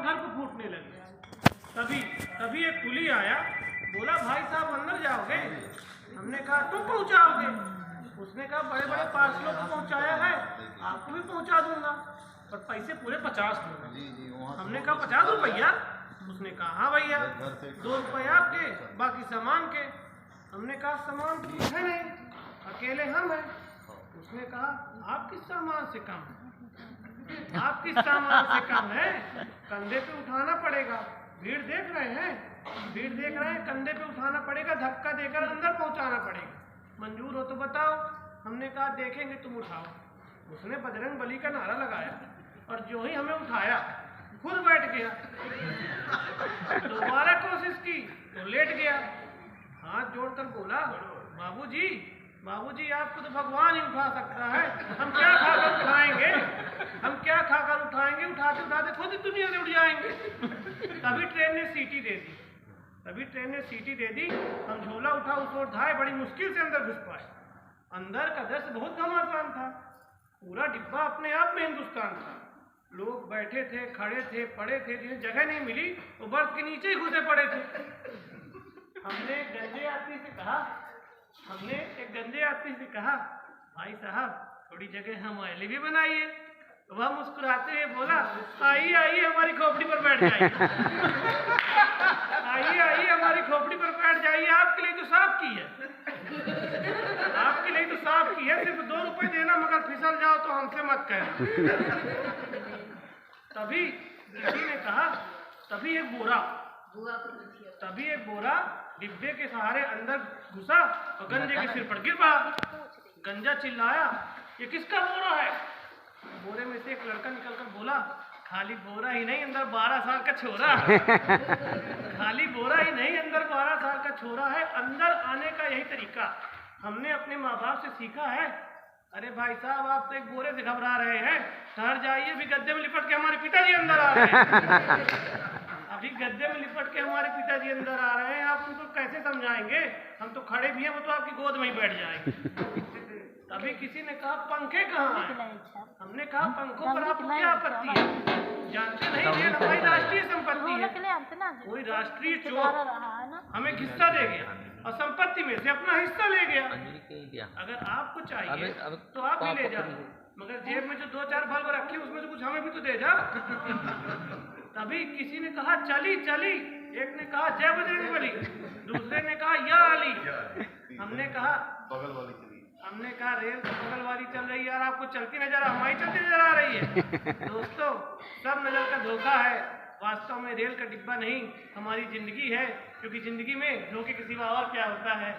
घर को फूटने लगे। तभी एक कुली आया, बोला भाई साहब अंदर जाओगे? हमने कहा तुम पहुंचाओगे? उसने कहा बड़े बड़े पार्सलों को पहुंचाया है, आपको भी पहुंचा दूंगा, पर पैसे पूरे 50 दूंगा। हमने कहा 50 रुपया? उसने कहा हाँ भैया, 2 रुपये आपके, बाकी सामान के। हमने कहा सामान तो है नहीं, अकेले हम हैं। उसने कहा आप किस सामान से कम है? आप किस सामान से कम है? कंधे पे उठाना पड़ेगा, भीड़ देख रहे हैं, कंधे पे उठाना पड़ेगा, धक्का देकर अंदर पहुंचाना पड़ेगा, मंजूर हो तो बताओ। हमने कहा देखेंगे, तुम उठाओ। उसने बजरंग बली का नारा लगाया और जो ही हमें उठाया खुद बैठ गया। दोबारा कोशिश की तो लेट गया। हाथ जोड़कर बोला बाबूजी आपको तो भगवान ही उठा सकता है, हम क्या खाकर उठाएंगे? उठाते उठाते खुद ही दुनिया से उठ जाएंगे। तभी ट्रेन ने सीटी दे दी। हम झोला उठा उस ओर धाए, बड़ी मुश्किल से अंदर घुस पाए। अंदर का दृश्य बहुत घमासान था। पूरा डिब्बा अपने आप में हिंदुस्तान था। लोग बैठे थे, खड़े थे, पड़े थे, जिन्हें जगह नहीं मिली वो बर्थ के नीचे ही घुसे पड़े थे। हमने एक गंजे यात्री से कहा भाई साहब थोड़ी जगह हमारे भी बनाइए। तो वह मुस्कुराते हुए बोला आइए हमारी खोपड़ी पर बैठ जाइए। आइए हमारी खोपड़ी पर बैठ जाइए, आपके लिए तो साफ की है, सिर्फ 2 रुपए देना, मगर फिसल जाओ तो हमसे मत कहना। तभी किसी ने कहा, तभी एक बोरा डिब्बे के सहारे अंदर घुसा और गंजे के सिर पर गिर पड़ा। गंजा चिल्लाया ये किसका बोरा है? बोरे में से एक लड़का निकलकर बोला खाली बोरा ही नहीं, अंदर 12 साल का छोरा है। खाली बोरा ही नहीं, अंदर 12 साल का छोरा है। अंदर आने का यही तरीका हमने अपने माँ बाप से सीखा है। अरे भाई साहब आप तो एक बोरे से घबरा रहे हैं, ठहर जाइए, अभी गद्दे में लिपट के हमारे पिताजी अंदर आ रहे हैं। आप उनको कैसे समझाएंगे? हम तो खड़े भी हैं, वो तो आपकी गोद में ही बैठ जाएंगे। तभी किसी ने कहा पंखे कहाँ हैं? हमने कहा पंखों पर आपको क्या आपत्ति है? जानते नहीं रेल हमारी राष्ट्रीय संपत्ति है। कोई राष्ट्रीय चोर हमें हिस्सा दे गया और संपत्ति में से अपना हिस्सा ले गया। अगर आपको चाहिए तो आप भी ले जाओ, मगर जेब में जो 2-4 बल्ब रखी उसमें से कुछ हमें भी तो दे जाओ। तभी किसी ने कहा चली, एक ने कहा जय बजरंग बली, दूसरे ने कहा या अली। हमने कहा रेल तो बगल वाली चल रही है और आपको चलती नजर हमारी चलती नजर आ रही है। दोस्तों सब नजर का धोखा है, वास्तव में रेल का डिब्बा नहीं हमारी जिंदगी है, क्योंकि जिंदगी में धोखे के सिवा और क्या होता है?